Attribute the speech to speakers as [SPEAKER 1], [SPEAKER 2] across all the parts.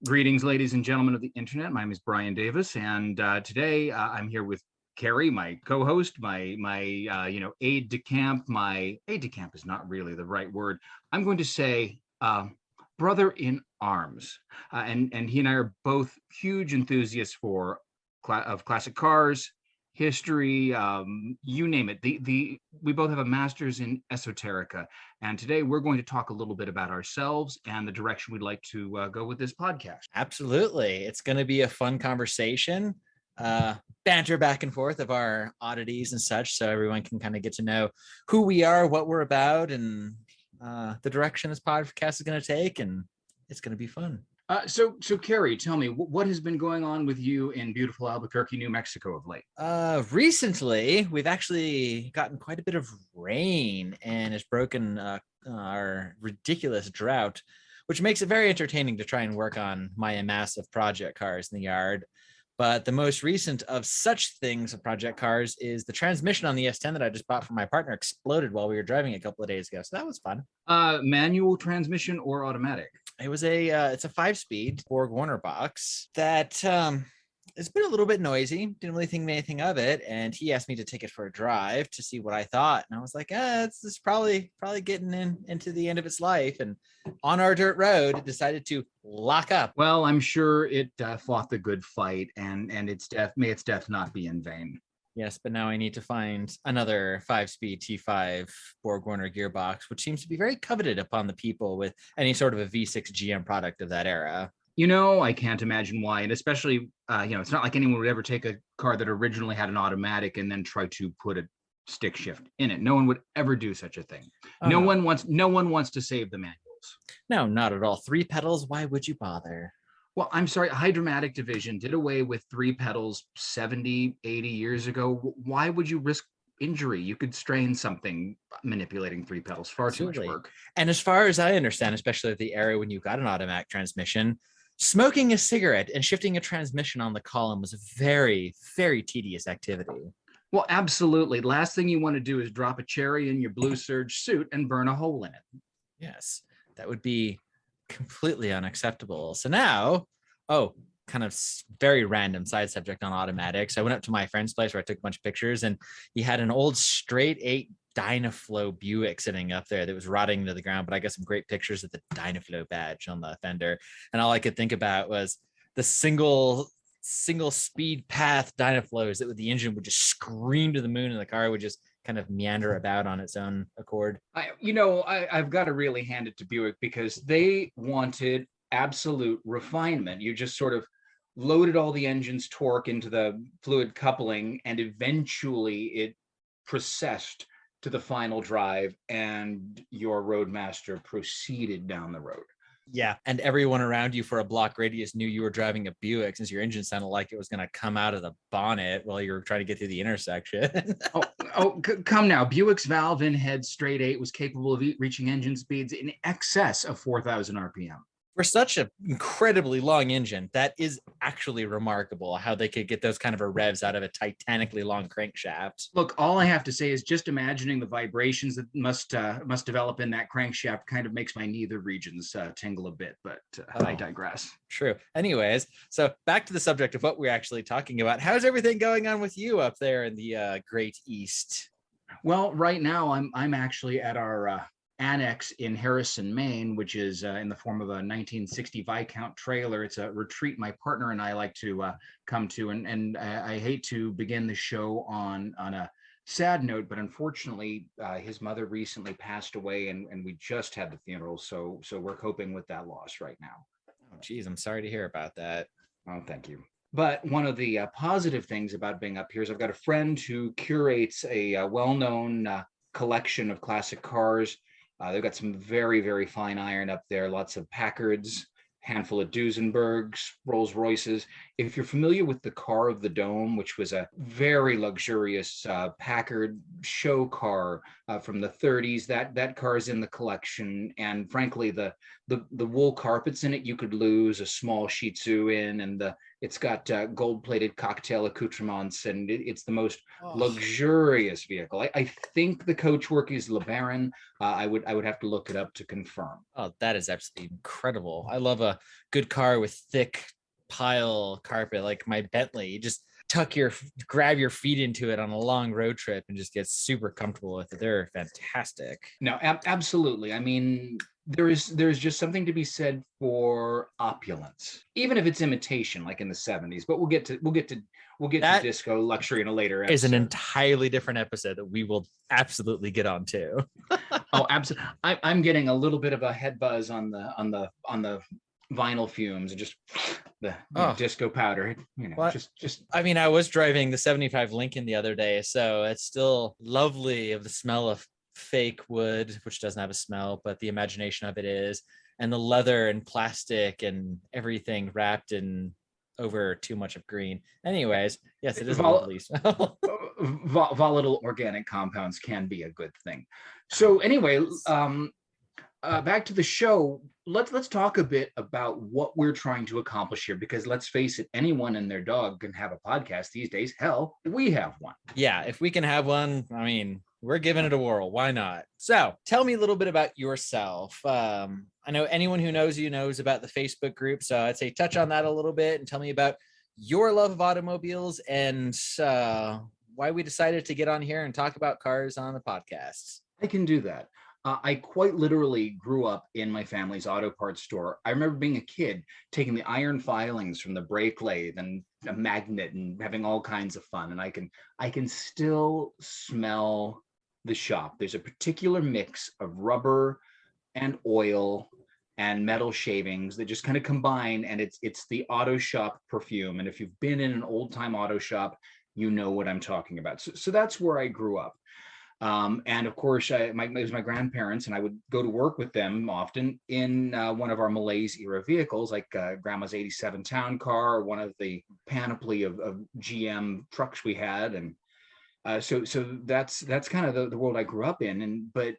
[SPEAKER 1] Greetings, ladies and gentlemen of the internet. My name is Brian Davis, and today I'm here with Cary, my co-host, my aide de camp. My aide de camp is not really the right word. I'm going to say brother in arms, and he and I are both huge enthusiasts of classic cars, history, you name it. We both have a master's in esoterica, and today we're going to talk a little bit about ourselves and the direction we'd like to go with this podcast.
[SPEAKER 2] Absolutely. It's going to be a fun conversation, banter back and forth of our oddities and such, so everyone can kind of get to know who we are, what we're about, and the direction this podcast is going to take, and it's going to be fun.
[SPEAKER 1] So Cary, tell me, what has been going on with you in beautiful Albuquerque, New Mexico of late?
[SPEAKER 2] Recently, we've actually gotten quite a bit of rain, and it's broken our ridiculous drought, which makes it very entertaining to try and work on my massive project cars in the yard. But the most recent of such things of project cars is the transmission on the S10 that I just bought for my partner exploded while we were driving a couple of days ago. So that was fun.
[SPEAKER 1] Manual transmission or automatic?
[SPEAKER 2] It was it's a 5-speed Borg Warner box that it's been a little bit noisy. Didn't really think anything of it. And he asked me to take it for a drive to see what I thought. And I was like, this is probably getting into the end of its life. And on our dirt road, it decided to lock up.
[SPEAKER 1] Well, I'm sure it fought the good fight, and may its death not be in vain.
[SPEAKER 2] Yes, but now I need to find another 5-speed T5 Borg Warner gearbox, which seems to be very coveted upon the people with any sort of a V6 GM product of that era.
[SPEAKER 1] I can't imagine why. And especially, it's not like anyone would ever take a car that originally had an automatic and then try to put a stick shift in it. No one would ever do such a thing. No one wants to save the manuals.
[SPEAKER 2] No, not at all. 3 pedals. Why would you bother?
[SPEAKER 1] Well, I'm sorry, Hydromatic Division did away with 3 pedals 70, 80 years ago. Why would you risk injury? You could strain something manipulating 3 pedals. Far too much work.
[SPEAKER 2] And as far as I understand, especially at the era when you got an automatic transmission, smoking a cigarette and shifting a transmission on the column was a very, very tedious activity.
[SPEAKER 1] Well, absolutely. Last thing you want to do is drop a cherry in your blue serge suit and burn a hole in it.
[SPEAKER 2] Yes, that would be completely unacceptable. So now, kind of very random side subject on automatics. I went up to my friend's place where I took a bunch of pictures, and he had an old straight 8 Dynaflow Buick sitting up there that was rotting to the ground, but I got some great pictures of the Dynaflow badge on the fender. And all I could think about was the single speed path Dynaflows that the engine would just scream to the moon and the car would just kind of meander about on its own accord.
[SPEAKER 1] I've got to really hand it to Buick, because they wanted absolute refinement. You just sort of loaded all the engine's torque into the fluid coupling, and eventually it processed to the final drive, and your Roadmaster proceeded down the road.
[SPEAKER 2] Yeah, and everyone around you for a block radius knew you were driving a Buick, since your engine sounded like it was going to come out of the bonnet while you were trying to get through the intersection.
[SPEAKER 1] Come now. Buick's valve in head straight 8 was capable of reaching engine speeds in excess of 4,000 RPM.
[SPEAKER 2] For such an incredibly long engine, that is actually remarkable how they could get those kind of revs out of a titanically long crankshaft.
[SPEAKER 1] Look, all I have to say is just imagining the vibrations that must develop in that crankshaft kind of makes my nether regions tingle a bit, but I digress.
[SPEAKER 2] True. Anyways, so back to the subject of what we're actually talking about. How's everything going on with you up there in the Great East?
[SPEAKER 1] Well, right now I'm actually at our annex in Harrison, Maine, which is in the form of a 1960 Viscount trailer. It's a retreat my partner and I like to come to, and I hate to begin the show on a sad note, but unfortunately his mother recently passed away, and we just had the funeral, so we're coping with that loss right now.
[SPEAKER 2] Oh geez, I'm sorry to hear about that.
[SPEAKER 1] Oh, thank you. But one of the positive things about being up here is I've got a friend who curates a well-known collection of classic cars. They've got some very, very fine iron up there, lots of Packards, handful of Duesenbergs, Rolls Royces. If you're familiar with the Car of the Dome, which was a very luxurious Packard show car from the 30s, that car is in the collection. And frankly, the wool carpets in it you could lose a small Shih Tzu in, and It's got gold-plated cocktail accoutrements, and it's the most
[SPEAKER 2] Oh,
[SPEAKER 1] luxurious vehicle. I think the coachwork is LeBaron. I would have to look it up to confirm.
[SPEAKER 2] oh, that is absolutely incredible. I love a good car with thick pile carpet like my Bentley. You just grab your feet into it on a long road trip and just get super comfortable with it. They're fantastic.
[SPEAKER 1] No, absolutely. I mean, there's just something to be said for opulence, even if it's imitation, like in the '70s. But we'll get to
[SPEAKER 2] That
[SPEAKER 1] disco luxury in a later
[SPEAKER 2] is an
[SPEAKER 1] episode.
[SPEAKER 2] entirely different episode that we will absolutely get onto.
[SPEAKER 1] Oh, absolutely. I'm getting a little bit of a head buzz on the vinyl fumes and just the
[SPEAKER 2] Oh,
[SPEAKER 1] disco powder.
[SPEAKER 2] what?
[SPEAKER 1] Just
[SPEAKER 2] I mean, I was driving the 75 Lincoln the other day, so it's still lovely of the smell of fake wood, which doesn't have a smell, but the imagination of it is, and the leather and plastic and everything wrapped in over too much of green. Anyways, yes, it is a
[SPEAKER 1] vol-
[SPEAKER 2] lovely smell.
[SPEAKER 1] volatile organic compounds can be a good thing. So anyway, back to the show. Let's talk a bit about what we're trying to accomplish here, because let's face it, anyone and their dog can have a podcast these days. Hell, we have one.
[SPEAKER 2] Yeah, if we can have one, I mean, we're giving it a whirl. Why not? So tell me a little bit about yourself. I know anyone who knows you knows about the Facebook group. So I'd say touch on that a little bit and tell me about your love of automobiles and why we decided to get on here and talk about cars on the podcast.
[SPEAKER 1] I can do that. I quite literally grew up in my family's auto parts store. I remember being a kid taking the iron filings from the brake lathe and a magnet and having all kinds of fun. And I can still smell the shop. There's a particular mix of rubber and oil and metal shavings that just kind of combine, and it's the auto shop perfume. And if you've been in an old time auto shop, you know what I'm talking about. So that's where I grew up. And of course, it was my grandparents, and I would go to work with them often in one of our Malaise era vehicles, like Grandma's '87 town car, or one of the panoply of GM trucks we had. And so that's kind of the world I grew up in. But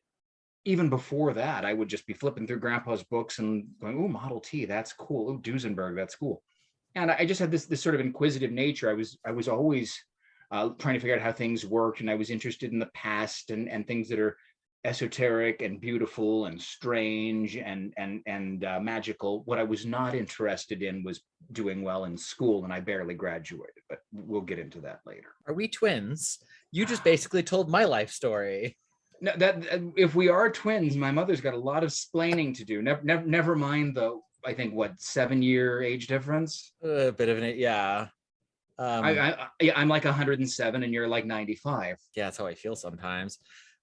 [SPEAKER 1] even before that, I would just be flipping through Grandpa's books and going, "Oh, Model T, that's cool. Oh, Duesenberg, that's cool." And I just had this sort of inquisitive nature. I was always trying to figure out how things worked, and I was interested in the past and things that are esoteric and beautiful and strange and magical. What I was not interested in was doing well in school, and I barely graduated. But we'll get into that later.
[SPEAKER 2] Are we twins? You just basically told my life story.
[SPEAKER 1] No, that if we are twins, my mother's got a lot of splaining to do. Never mind the, I think, what, 7-year age difference.
[SPEAKER 2] A bit of an, yeah.
[SPEAKER 1] I'm like 107 and you're like 95.
[SPEAKER 2] Yeah, that's how I feel sometimes.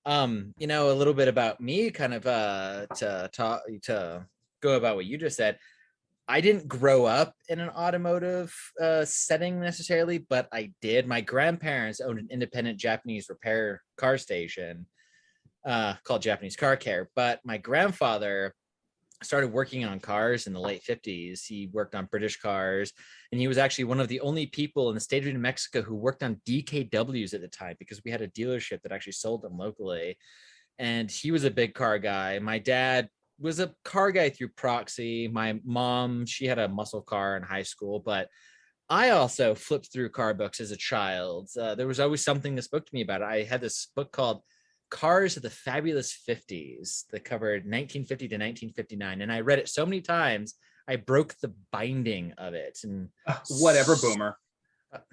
[SPEAKER 2] A little bit about me, kind of to go about what you just said. I didn't grow up in an automotive setting necessarily, but I did. My grandparents owned an independent Japanese repair car station called Japanese Car Care. But my grandfather started working on cars in the late 50s. He worked on British cars, and he was actually one of the only people in the state of New Mexico who worked on DKWs at the time, because we had a dealership that actually sold them locally. And he was a big car guy. My dad was a car guy through proxy. My mom, she had a muscle car in high school, but I also flipped through car books as a child. There was always something that spoke to me about it. I had this book called Cars of the Fabulous 50s that covered 1950 to 1959. And I read it so many times, I broke the binding of it. And
[SPEAKER 1] whatever, boomer.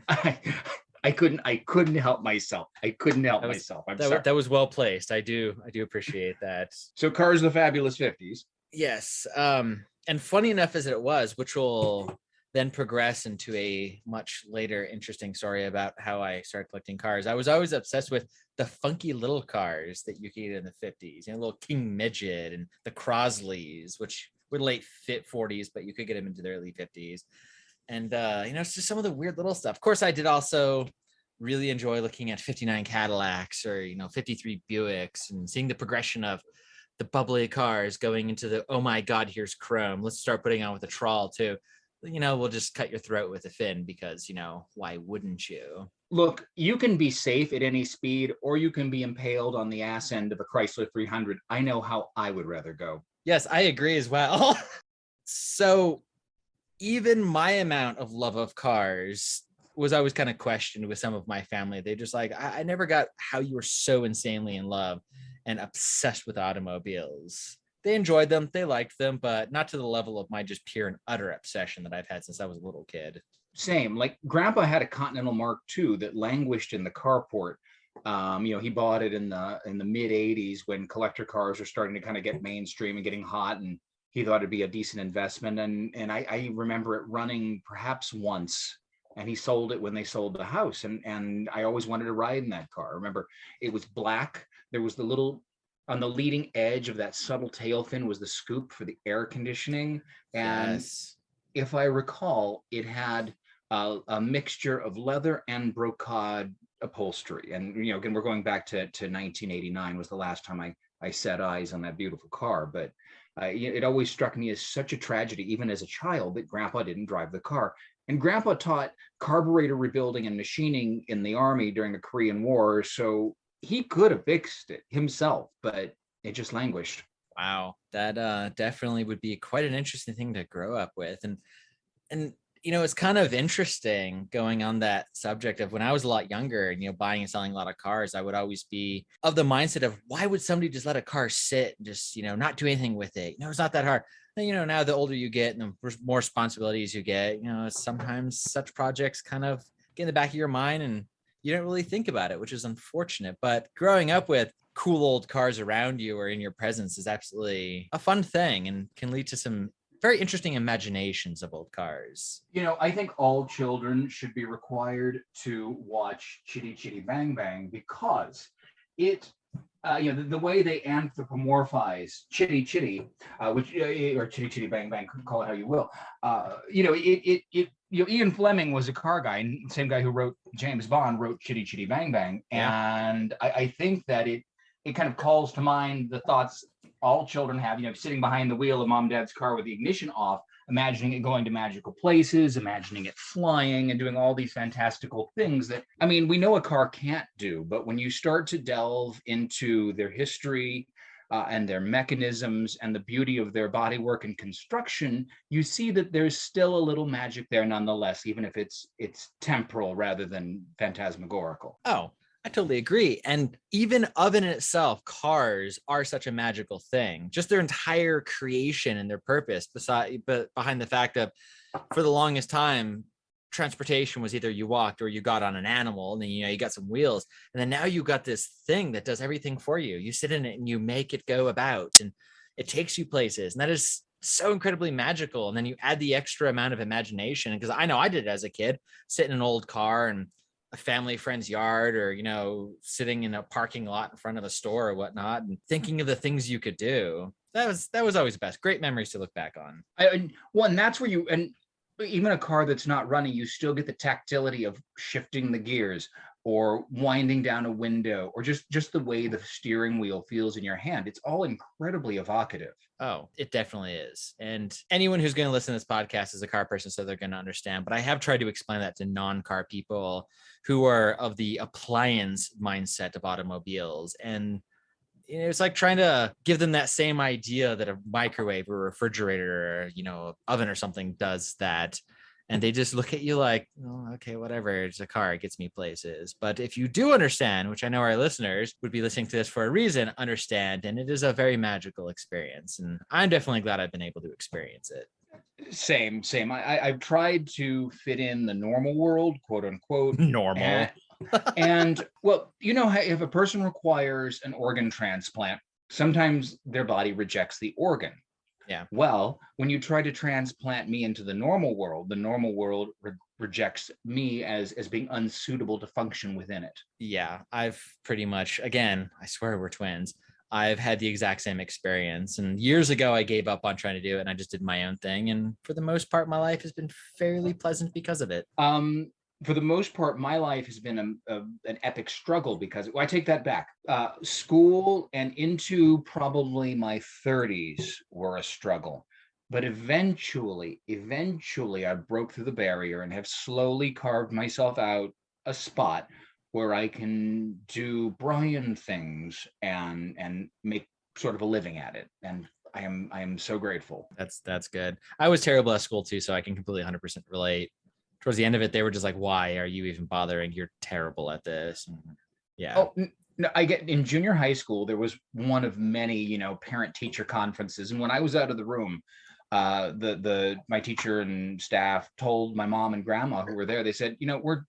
[SPEAKER 1] I couldn't help myself. I'm sorry.
[SPEAKER 2] That was well placed. I do appreciate that.
[SPEAKER 1] So Cars of the Fabulous 50s.
[SPEAKER 2] Yes. And funny enough as it was, which will then progress into a much later interesting story about how I started collecting cars. I was always obsessed with the funky little cars that you could get in the 50s, little King Midget and the Crosleys, which were late 40s, but you could get them into the early 50s. And, it's just some of the weird little stuff. Of course, I did also really enjoy looking at 59 Cadillacs or, 53 Buicks and seeing the progression of the bubbly cars going into the, oh my God, here's chrome. Let's start putting on with a trawl too. We'll just cut your throat with a fin because, why wouldn't you?
[SPEAKER 1] Look, you can be safe at any speed, or you can be impaled on the ass end of a Chrysler 300. I know how I would rather go.
[SPEAKER 2] Yes, I agree as well. So even my amount of love of cars was always kind of questioned with some of my family. They just like, I never got how you were so insanely in love and obsessed with automobiles. They enjoyed them, they liked them, but not to the level of my just pure and utter obsession that I've had since I was a little kid.
[SPEAKER 1] Same. Like Grandpa had a Continental Mark II that languished in the carport. He bought it in the mid '80s when collector cars were starting to kind of get mainstream and getting hot, and he thought it'd be a decent investment. And I remember it running perhaps once, and he sold it when they sold the house. And I always wanted to ride in that car. I remember it was black. There was the little on the leading edge of that subtle tail fin was the scoop for the air conditioning, and
[SPEAKER 2] Yes.
[SPEAKER 1] if I recall, it had a mixture of leather and brocade upholstery. And again, we're going back to 1989 was the last time I set eyes on that beautiful car. But it always struck me as such a tragedy, even as a child, that Grandpa didn't drive the car. And Grandpa taught carburetor rebuilding and machining in the Army during the Korean War, so he could have fixed it himself, but it just languished.
[SPEAKER 2] Wow, that definitely would be quite an interesting thing to grow up with. And it's kind of interesting going on that subject of when I was a lot younger and buying and selling a lot of cars. I would always be of the mindset of why would somebody just let a car sit and just not do anything with it. It's not that hard. And now the older you get and the more responsibilities you get, sometimes such projects kind of get in the back of your mind and you don't really think about it, which is unfortunate. But growing up with cool old cars around you or in your presence is absolutely a fun thing and can lead to some very interesting imaginations of old cars.
[SPEAKER 1] I think all children should be required to watch Chitty Chitty Bang Bang because it, the way they anthropomorphize Chitty Chitty, which or Chitty Chitty Bang Bang, call it how you will. Ian Fleming was a car guy, and same guy who wrote James Bond wrote Chitty Chitty Bang Bang,
[SPEAKER 2] Yeah.
[SPEAKER 1] and I think that it kind of calls to mind the thoughts all children have, sitting behind the wheel of mom and dad's car with the ignition off, imagining it going to magical places, imagining it flying and doing all these fantastical things that, we know a car can't do, but when you start to delve into their history and their mechanisms and the beauty of their bodywork and construction, you see that there's still a little magic there nonetheless, even if it's temporal rather than phantasmagorical.
[SPEAKER 2] Oh, I totally agree. And even of in itself, cars are such a magical thing. Just their entire creation and their purpose, but behind the fact of, for the longest time, transportation was either you walked or you got on an animal, and then you got some wheels, and then now you got this thing that does everything for you. You sit in it and you make it go about, and it takes you places, and that is so incredibly magical. And then you add the extra amount of imagination, because I know I did it as a kid, sit in an old car and a family friend's yard, or sitting in a parking lot in front of a store or whatnot, and thinking of the things you could do. That was always the best. Great memories to look back on.
[SPEAKER 1] And that's where and even a car that's not running, you still get the tactility of shifting the gears or winding down a window, or just the way the steering wheel feels in your hand. It's all incredibly evocative.
[SPEAKER 2] Oh, it definitely is. And anyone who's going to listen to this podcast is a car person, so they're going to understand. But I have tried to explain that to non-car people who are of the appliance mindset of automobiles. And it's like trying to give them that same idea that a microwave or refrigerator or oven or something does that. And they just look at you like, oh, okay, whatever. It's a car. It gets me places. But if you do understand, which I know our listeners would be listening to this for a reason, understand, and it is a very magical experience. And I'm definitely glad I've been able to experience it.
[SPEAKER 1] Same. I've tried to fit in the normal world, quote unquote.
[SPEAKER 2] Normal.
[SPEAKER 1] And well, if a person requires an organ transplant, sometimes their body rejects the organ.
[SPEAKER 2] Yeah.
[SPEAKER 1] Well, when you try to transplant me into the normal world rejects me as being unsuitable to function within it.
[SPEAKER 2] Yeah, I've pretty much, again, I swear we're twins. I've had the exact same experience. And years ago, I gave up on trying to do it and I just did my own thing. And for the most part, my life has been fairly pleasant because of it.
[SPEAKER 1] For the most part, my life has been an epic struggle because, well, I take that back. School and into probably my 30s were a struggle. But eventually, I broke through the barrier and have slowly carved myself out a spot where I can do Bryan things and make sort of a living at it. And I am so grateful.
[SPEAKER 2] That's good. I was terrible at school too, so I can completely 100% relate. Towards the end of it, they were just like, "Why are you even bothering? You're terrible at this." And yeah.
[SPEAKER 1] Oh, no, I get in junior high school, there was one of many, parent teacher conferences. And when I was out of the room, the my teacher and staff told my mom and grandma who were there, they said,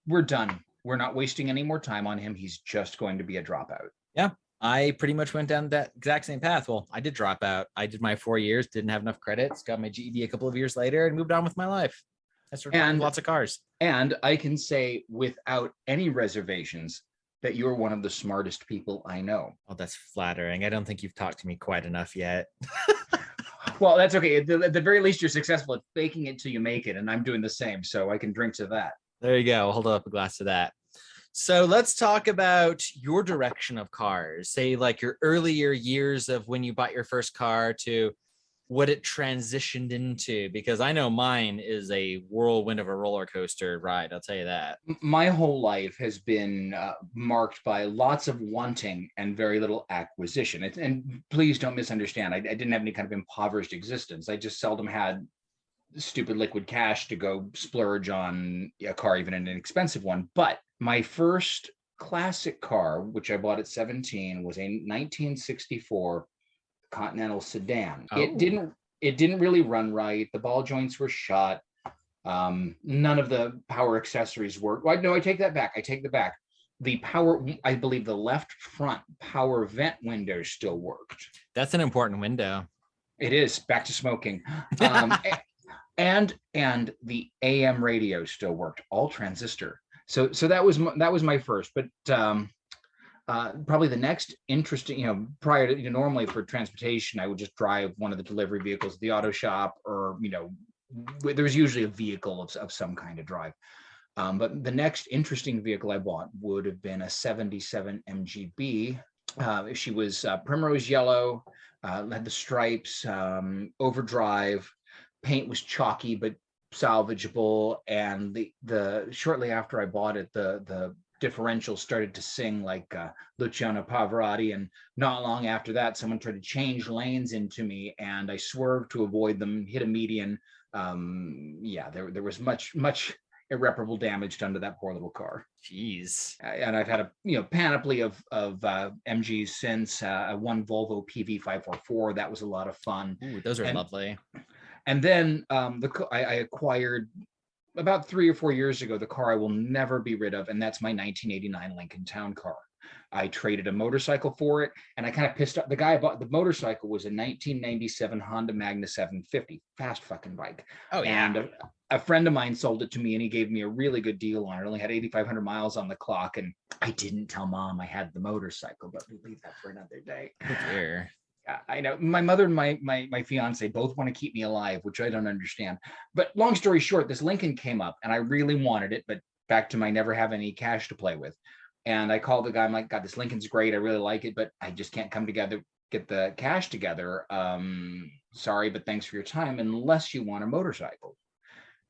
[SPEAKER 1] we're done. We're not wasting any more time on him. He's just going to be a dropout.
[SPEAKER 2] Yeah. I pretty much went down that exact same path. Well, I did drop out. I did my 4 years, didn't have enough credits, got my GED a couple of years later, and moved on with my life. I started buying lots of cars.
[SPEAKER 1] And I can say without any reservations that you're one of the smartest people I know.
[SPEAKER 2] Oh, that's flattering. I don't think you've talked to me quite enough yet.
[SPEAKER 1] Well, that's okay. At the very least, you're successful at faking it till you make it. And I'm doing the same. So I can drink to that.
[SPEAKER 2] There you go. Hold up a glass to that. So let's talk about your direction of cars. Say like your earlier years of when you bought your first car to what it transitioned into, because I know mine is a whirlwind of a roller coaster ride. I'll tell you that.
[SPEAKER 1] My whole life has been marked by lots of wanting and very little acquisition. And please don't misunderstand. I didn't have any kind of impoverished existence. I just seldom had stupid liquid cash to go splurge on a car, even an inexpensive one. But my first classic car, which I bought at 17, was a 1964 Continental sedan.
[SPEAKER 2] Oh.
[SPEAKER 1] It didn't really run right. The ball joints were shot. None of the power accessories worked. Well, no, I take that back. The power, I believe the left front power vent windows still worked.
[SPEAKER 2] That's an important window.
[SPEAKER 1] It is. Back to smoking. And the AM radio still worked, all transistor. So that was my first. But probably the next interesting, prior to, normally for transportation, I would just drive one of the delivery vehicles at the auto shop, or, there was usually a vehicle of some kind of drive. But the next interesting vehicle I bought would have been a 77 MGB. She was primrose yellow, had the stripes, overdrive, paint was chalky, but salvageable. And the shortly after I bought it, the differential started to sing like Luciano Pavarotti, and not long after that, someone tried to change lanes into me, and I swerved to avoid them, hit a median. There was much irreparable damage done to that poor little car.
[SPEAKER 2] Jeez.
[SPEAKER 1] And I've had a panoply of MGs since. One Volvo PV544, that was a lot of fun.
[SPEAKER 2] Ooh, those are lovely.
[SPEAKER 1] And then I acquired about 3 or 4 years ago the car I will never be rid of, and that's my 1989 Lincoln Town Car. I traded a motorcycle for it, and I kind of pissed off the guy. I bought the motorcycle was a 1997 Honda Magna 750, fast fucking bike.
[SPEAKER 2] Oh yeah.
[SPEAKER 1] And a friend of mine sold it to me, and he gave me a really good deal on it. Only had 8,500 miles on the clock, and I didn't tell Mom I had the motorcycle, but we'll leave that for another day.
[SPEAKER 2] Oh dear.
[SPEAKER 1] I know my mother and my fiance both want to keep me alive, which I don't understand. But long story short, this Lincoln came up, and I really wanted it, but back to my never have any cash to play with. And I called the guy. I'm like, God, this Lincoln's great. I really like it, but I just can't come together, get the cash together. Sorry, but thanks for your time, unless you want a motorcycle.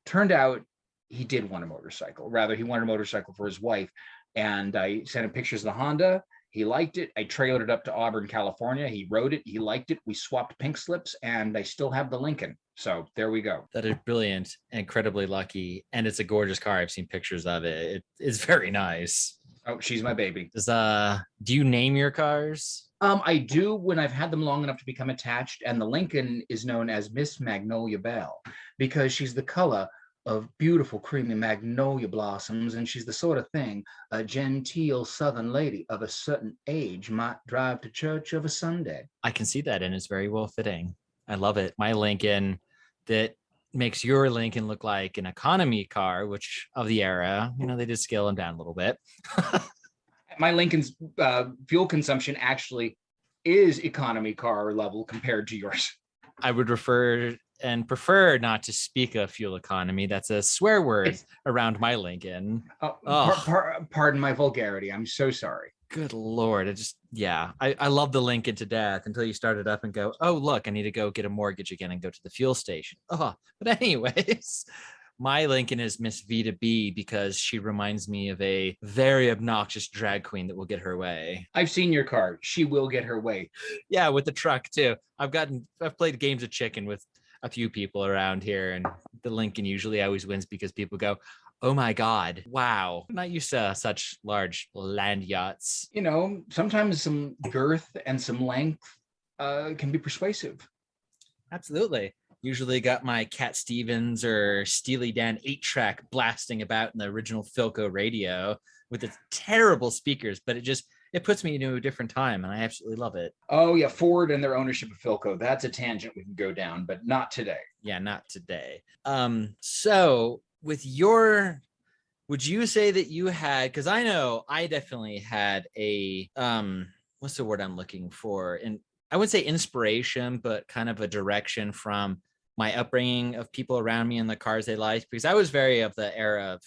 [SPEAKER 1] Turned out he did want a motorcycle. Rather, he wanted a motorcycle for his wife. And I sent him pictures of the Honda. He liked it. I trailered it up to Auburn, California. He rode it. He liked it. We swapped pink slips, and I still have the Lincoln. So there we go.
[SPEAKER 2] That is brilliant. Incredibly lucky. And it's a gorgeous car. I've seen pictures of it. It is very nice.
[SPEAKER 1] Oh, she's my baby.
[SPEAKER 2] Do you name your cars?
[SPEAKER 1] I do when I've had them long enough to become attached. And the Lincoln is known as Miss Magnolia Belle because she's the color of beautiful creamy magnolia blossoms, and she's the sort of thing a genteel southern lady of a certain age might drive to church of a Sunday.
[SPEAKER 2] I can see that, and it's very well fitting. I love it. My Lincoln that makes your Lincoln look like an economy car, which of the era, they did scale them down a little bit.
[SPEAKER 1] My Lincoln's fuel consumption actually is economy car level compared to yours.
[SPEAKER 2] I would refer and prefer not to speak of fuel economy. That's a swear word around my Lincoln.
[SPEAKER 1] Pardon my vulgarity. I'm so sorry.
[SPEAKER 2] Good Lord. I love the Lincoln to death until you start it up and go, oh, look, I need to go get a mortgage again and go to the fuel station. But anyways, My Lincoln is Miss V to B because she reminds me of a very obnoxious drag queen that will get her way.
[SPEAKER 1] I've seen your car. She will get her way.
[SPEAKER 2] Yeah, with the truck too. I've played games of chicken with a few people around here, and the Lincoln usually always wins because people go, "Oh my God, wow. I'm not used to such large land yachts."
[SPEAKER 1] You know, sometimes some girth and some length can be persuasive.
[SPEAKER 2] Absolutely. Usually got my Cat Stevens or Steely Dan 8-track blasting about in the original Philco radio with its terrible speakers, but it puts me into a different time, and I absolutely love it.
[SPEAKER 1] Oh yeah, Ford and their ownership of Philco. That's a tangent we can go down, but not today.
[SPEAKER 2] Yeah, not today. So would you say that you had, because I know I definitely had a what's the word I'm looking for? And I wouldn't say inspiration, but kind of a direction from my upbringing of people around me and the cars they liked, because I was very of the era of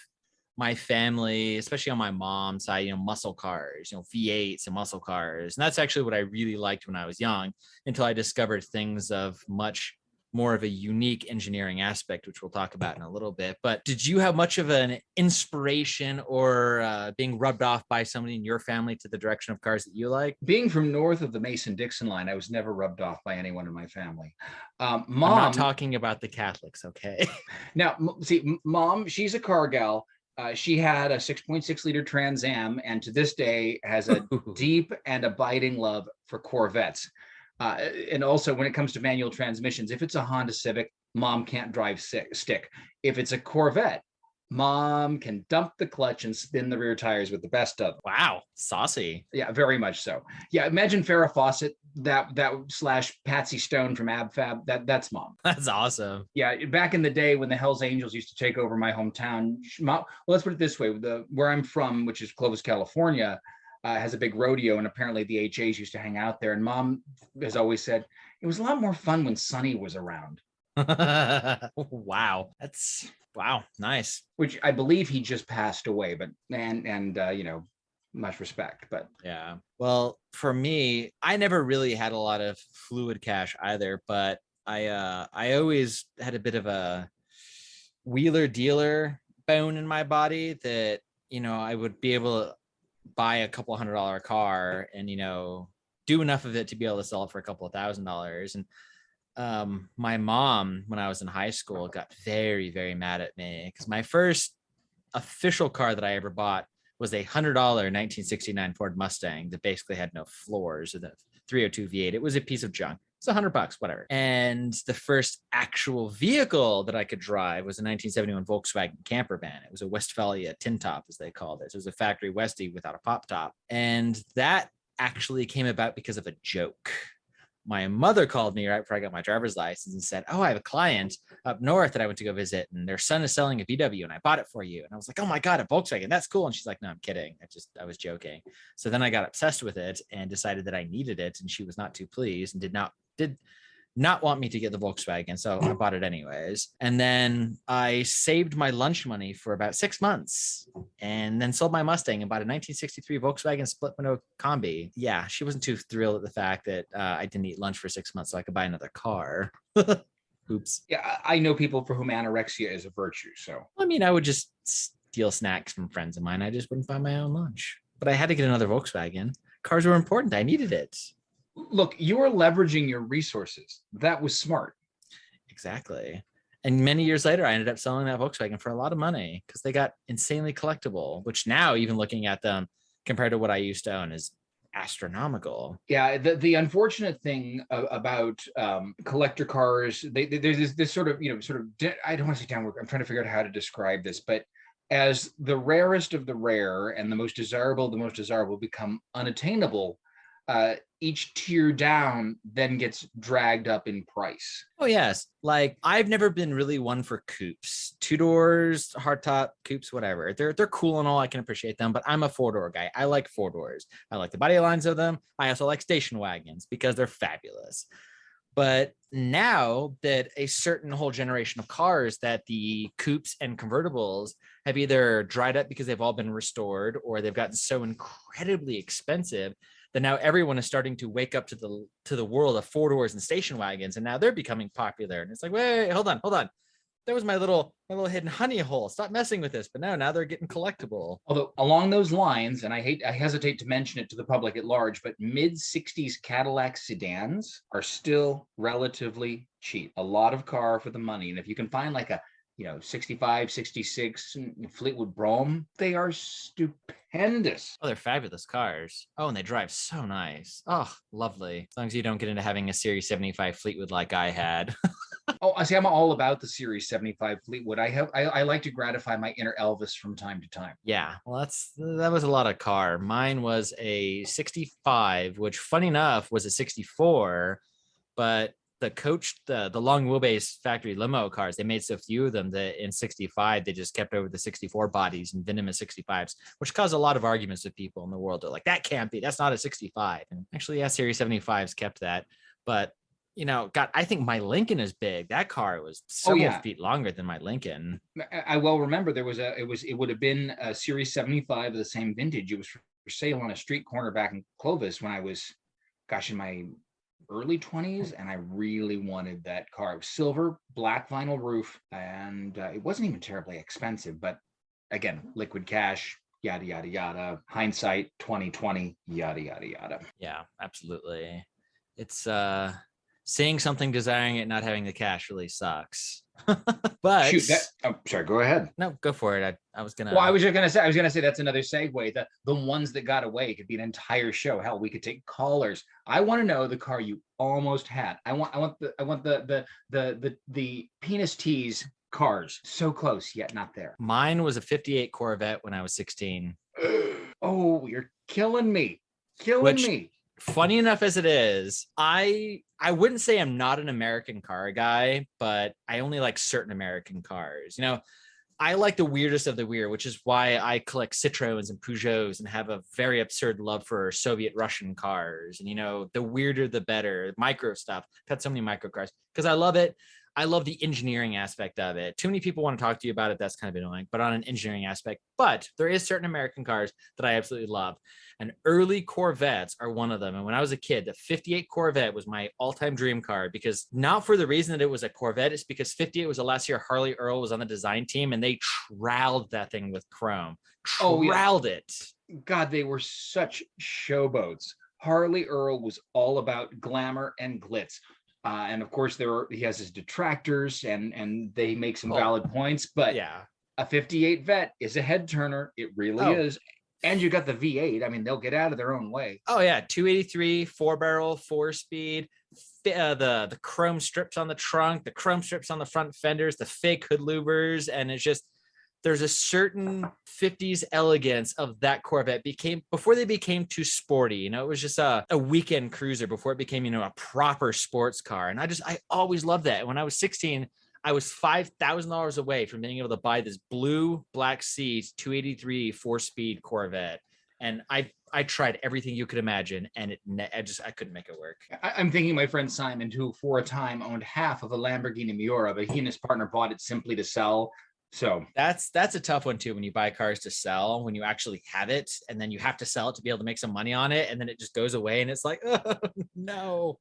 [SPEAKER 2] my family, especially on my mom's side, muscle cars, V8s and muscle cars. And that's actually what I really liked when I was young, until I discovered things of much more of a unique engineering aspect, which we'll talk about in a little bit. But did you have much of an inspiration or being rubbed off by somebody in your family to the direction of cars that you like?
[SPEAKER 1] Being from north of the Mason-Dixon line, I was never rubbed off by anyone in my family. Mom,
[SPEAKER 2] I'm not talking about the Catholics, okay?
[SPEAKER 1] Now, see, Mom, she's a car gal. She had a 6.6 liter Trans Am, and to this day has a deep and abiding love for Corvettes. And also, when it comes to manual transmissions, if it's a Honda Civic, Mom can't drive stick. If it's a Corvette, Mom can dump the clutch and spin the rear tires with the best of them.
[SPEAKER 2] Wow, saucy.
[SPEAKER 1] Yeah, very much so. Yeah, imagine Farrah Fawcett, that / Patsy Stone from Ab Fab. That's Mom.
[SPEAKER 2] That's awesome.
[SPEAKER 1] Yeah, back in the day when the Hells Angels used to take over my hometown. Well, let's put it this way: where I'm from, which is Clovis, California, has a big rodeo, and apparently the HAs used to hang out there. And Mom has always said it was a lot more fun when Sonny was around.
[SPEAKER 2] Wow, nice.
[SPEAKER 1] Which I believe he just passed away, but much respect. But
[SPEAKER 2] yeah, well, for me, I never really had a lot of fluid cash either, but I always had a bit of a wheeler dealer bone in my body that I would be able to buy a couple $100 car and do enough of it to be able to sell it for a couple of $1,000s. And my mom, when I was in high school, got very, very mad at me because my first official car that I ever bought was a $100 1969 Ford Mustang that basically had no floors with a 302 V8. It was a piece of junk. It's $100, whatever. And the first actual vehicle that I could drive was a 1971 Volkswagen camper van. It was a Westphalia tin top, as they called it. So it was a factory Westie without a pop top. And that actually came about because of a joke. My mother called me right before I got my driver's license and said, "Oh, I have a client up north that I went to go visit, and their son is selling a VW, and I bought it for you." And I was like, "Oh my God, a Volkswagen, that's cool." And she's like, "No, I'm kidding. I was joking." So then I got obsessed with it and decided that I needed it, and she was not too pleased and did not want me to get the Volkswagen. So I bought it anyways. And then I saved my lunch money for about 6 months and then sold my Mustang and bought a 1963 Volkswagen split window combi. Yeah, she wasn't too thrilled at the fact that I didn't eat lunch for 6 months so I could buy another car. Oops.
[SPEAKER 1] Yeah, I know people for whom anorexia is a virtue. So
[SPEAKER 2] I mean, I would just steal snacks from friends of mine. I just wouldn't buy my own lunch. But I had to get another Volkswagen. Cars were important. I needed it.
[SPEAKER 1] Look, you are leveraging your resources. That was smart.
[SPEAKER 2] Exactly. And many years later, I ended up selling that Volkswagen for a lot of money because they got insanely collectible, which now, even looking at them compared to what I used to own, is astronomical.
[SPEAKER 1] Yeah, the unfortunate thing about collector cars, there's this sort of, I don't want to say downward. I'm trying to figure out how to describe this, but as the rarest of the rare and the most desirable become unattainable, each tier down then gets dragged up in price.
[SPEAKER 2] Oh, yes. Like, I've never been really one for coupes. 2 doors, hardtop, coupes, whatever. They're cool and all. I can appreciate them, but I'm a 4-door guy. I like 4 doors. I like the body lines of them. I also like station wagons because they're fabulous. But now that a certain whole generation of cars, that the coupes and convertibles have either dried up because they've all been restored or they've gotten so incredibly expensive that now everyone is starting to wake up to the world of 4 doors and station wagons, and now they're becoming popular. And it's like, wait, hold on. was my little hidden honey hole. Stop messing with this. But no, now they're getting collectible.
[SPEAKER 1] Although along those lines, and I hesitate to mention it to the public at large, but mid-60s Cadillac sedans are still relatively cheap. A lot of car for the money. And if you can find like a 65, 66 Fleetwood Brougham, they are stupendous.
[SPEAKER 2] Oh, they're fabulous cars. Oh, and they drive so nice. Oh, lovely. As long as you don't get into having a Series 75 Fleetwood like I had.
[SPEAKER 1] Oh, I see. I'm all about the Series 75 Fleetwood. I like to gratify my inner Elvis from time to time.
[SPEAKER 2] Yeah, well, that was a lot of car. Mine was a 65, which funny enough was a 64, but the long wheelbase factory limo cars, they made so few of them that in 65 they just kept over the 64 bodies and venomous 65s, which caused a lot of arguments with people in the world. They're like, that's not a 65. And actually, yeah, Series 75s kept that. But God, I think my Lincoln is big. That car was several feet longer than my Lincoln.
[SPEAKER 1] I well remember it would have been a Series 75 of the same vintage. It was for sale on a street corner back in Clovis when I was, in my early 20s, and I really wanted that car. It was silver, black vinyl roof, and it wasn't even terribly expensive, but again, liquid cash, yada yada yada, hindsight 2020, yada yada yada.
[SPEAKER 2] Yeah, absolutely. It's seeing something, desiring it, not having the cash really sucks. But
[SPEAKER 1] sorry, go ahead.
[SPEAKER 2] No, go for it. I was gonna.
[SPEAKER 1] Well, I was gonna say that's another segue. The ones that got away could be an entire show. Hell, we could take callers. I want to know the car you almost had. I want the penis tease cars. So close yet not there.
[SPEAKER 2] Mine was a 58 Corvette when I was 16.
[SPEAKER 1] Oh, you're killing me.
[SPEAKER 2] Funny enough as it is, I wouldn't say I'm not an American car guy, but I only like certain American cars. I like the weirdest of the weird, which is why I collect Citroens and Peugeots and have a very absurd love for Soviet Russian cars. And, the weirder, the better. Micro stuff. I've had so many micro cars because I love it. I love the engineering aspect of it. Too many people want to talk to you about it. That's kind of annoying, but on an engineering aspect. But there is certain American cars that I absolutely love. And early Corvettes are one of them. And when I was a kid, the 58 Corvette was my all-time dream car, because not for the reason that it was a Corvette, it's because 58 was the last year Harley Earl was on the design team, and they troweled that thing with chrome. Troweled it.
[SPEAKER 1] God, they were such showboats. Harley Earl was all about glamour and glitz. And of course, he has his detractors, and they make some valid points. But
[SPEAKER 2] yeah,
[SPEAKER 1] a 58 Vet is a head turner. It really is. And you got the V8. I mean, they'll get out of their own way.
[SPEAKER 2] Oh yeah, 283, 4-barrel, 4-speed. The chrome strips on the trunk, the chrome strips on the front fenders, the fake hood louvers, and it's just, there's a certain 50s elegance of that Corvette before they became too sporty. It was just a weekend cruiser before it became, a proper sports car. And I always loved that. When I was 16, I was $5,000 away from being able to buy this blue Black Sea 283 4-speed Corvette. And I tried everything you could imagine, and I couldn't make it work.
[SPEAKER 1] I'm thinking my friend Simon, who for a time owned half of a Lamborghini Miura, but he and his partner bought it simply to sell. So
[SPEAKER 2] that's a tough one too, when you buy cars to sell, when you actually have it and then you have to sell it to be able to make some money on it, and then it just goes away and it's like, oh, no.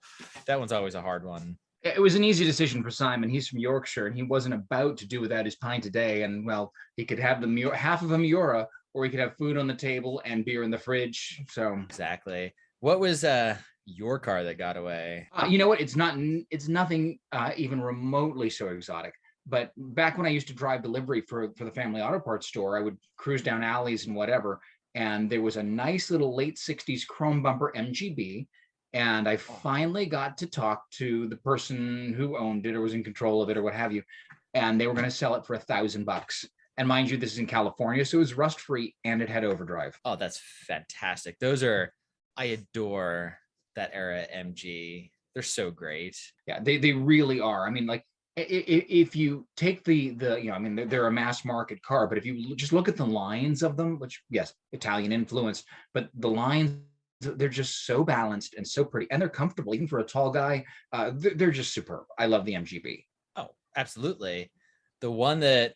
[SPEAKER 2] That one's always a hard one.
[SPEAKER 1] It was an easy decision for Simon. He's from Yorkshire, and he wasn't about to do without his pint a day. And well, he could have half of a Miura, or he could have food on the table and beer in the fridge. So
[SPEAKER 2] exactly. What was your car that got away?
[SPEAKER 1] You know what? It's nothing even remotely so exotic. But back when I used to drive delivery for the family auto parts store, I would cruise down alleys and whatever. And there was a nice little late 60s chrome bumper MGB. And I finally got to talk to the person who owned it or was in control of it or what have you. And they were going to sell it for $1,000. And mind you, this is in California, so it was rust-free and it had overdrive.
[SPEAKER 2] Oh, that's fantastic. I adore that era MG. They're so great.
[SPEAKER 1] Yeah, they really are. I mean, like, if you take they're a mass market car, but if you just look at the lines of them, which, yes, Italian influenced, but the lines, they're just so balanced and so pretty, and they're comfortable even for a tall guy. They're just superb. I love the MGB.
[SPEAKER 2] Oh, absolutely. The one that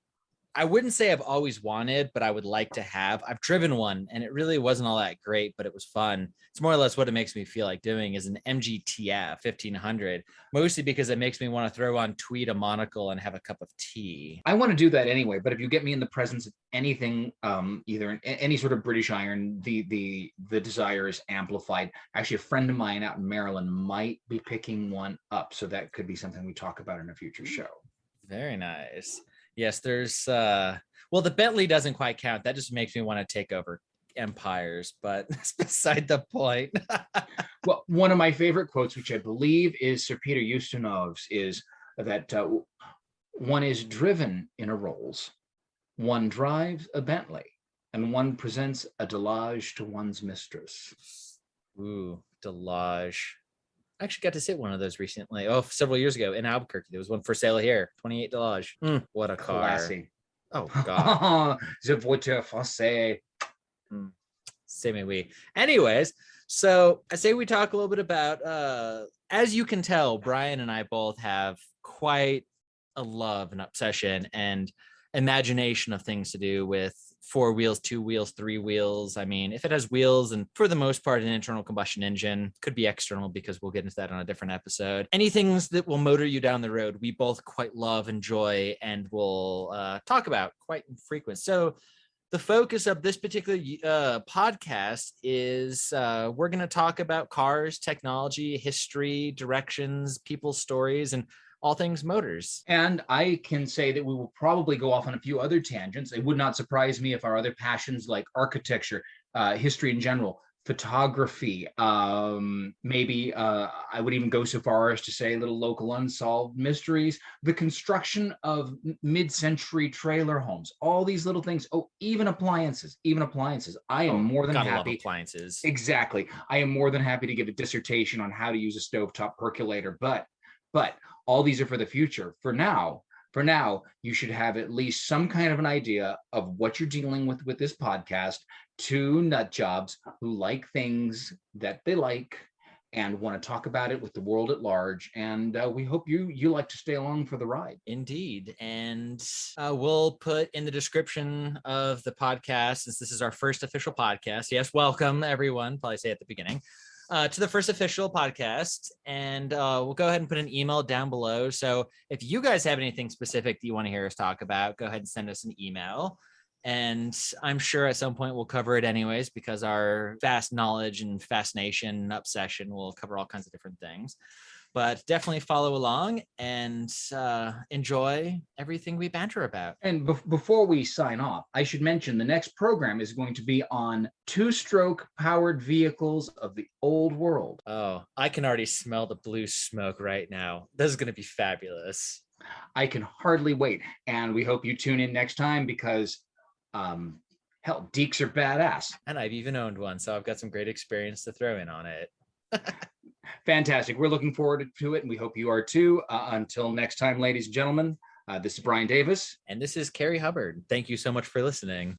[SPEAKER 2] I wouldn't say I've always wanted, but I would like to have. I've driven one and it really wasn't all that great, but it was fun. It's more or less what it makes me feel like doing is an MGTF 1500, mostly because it makes me want to throw on tweed, a monocle, and have a cup of tea.
[SPEAKER 1] I want to do that anyway, but if you get me in the presence of anything, either in any sort of British iron, the desire is amplified. Actually, a friend of mine out in Maryland might be picking one up, so that could be something we talk about in a future show.
[SPEAKER 2] Very nice. Yes, there's well, the Bentley doesn't quite count. That just makes me want to take over empires, but that's beside the point.
[SPEAKER 1] Well, one of my favorite quotes, which I believe is Sir Peter Ustinov's, is that one is driven in a Rolls, one drives a Bentley, and one presents a Delage to one's mistress.
[SPEAKER 2] Ooh, Delage. I actually got to sit one of those recently. Oh, several years ago in Albuquerque. There was one for sale here. 28 Delage. What a car.
[SPEAKER 1] Classy.
[SPEAKER 2] Oh, God.
[SPEAKER 1] Je voiture français.
[SPEAKER 2] C'est mes oui. Anyways, so I say we talk a little bit about, as you can tell, Bryan and I both have quite a love and obsession and imagination of things to do with 4 wheels, 2 wheels, 3 wheels. I mean, if it has wheels, and for the most part, an internal combustion engine, could be external because we'll get into that on a different episode. Anything that will motor you down the road, we both quite love, enjoy, and will talk about quite frequent. So the focus of this particular podcast is we're going to talk about cars, technology, history, directions, people's stories, and all things motors.
[SPEAKER 1] And I can say that we will probably go off on a few other tangents. It would not surprise me if our other passions like architecture, history in general, photography, maybe I would even go so far as to say little local unsolved mysteries, the construction of mid-century trailer homes, all these little things. Oh, even appliances. I am more than happy.
[SPEAKER 2] Love appliances.
[SPEAKER 1] Exactly. I am more than happy to give a dissertation on how to use a stovetop percolator, but all these are for the future. For now, you should have at least some kind of an idea of what you're dealing with this podcast. 2 nut jobs who like things that they like and want to talk about it with the world at large. And we hope you like to stay along for the ride.
[SPEAKER 2] Indeed. And we'll put in the description of the podcast, since this is our first official podcast. Yes, welcome everyone. Probably say at the beginning. To the first official podcast, and we'll go ahead and put an email down below. So if you guys have anything specific that you want to hear us talk about, go ahead and send us an email. And I'm sure at some point we'll cover it anyways, because our vast knowledge and fascination and obsession will cover all kinds of different things. But definitely follow along and enjoy everything we banter about.
[SPEAKER 1] And before we sign off, I should mention the next program is going to be on 2-stroke powered vehicles of the old world.
[SPEAKER 2] Oh, I can already smell the blue smoke right now. This is going to be fabulous.
[SPEAKER 1] I can hardly wait. And we hope you tune in next time because, hell, Deeks are badass.
[SPEAKER 2] And I've even owned one, so I've got some great experience to throw in on it.
[SPEAKER 1] Fantastic. We're looking forward to it, and we hope you are too. Until next time, ladies and gentlemen, this is Bryan Davis.
[SPEAKER 2] And this is Cary Hubbard. Thank you so much for listening.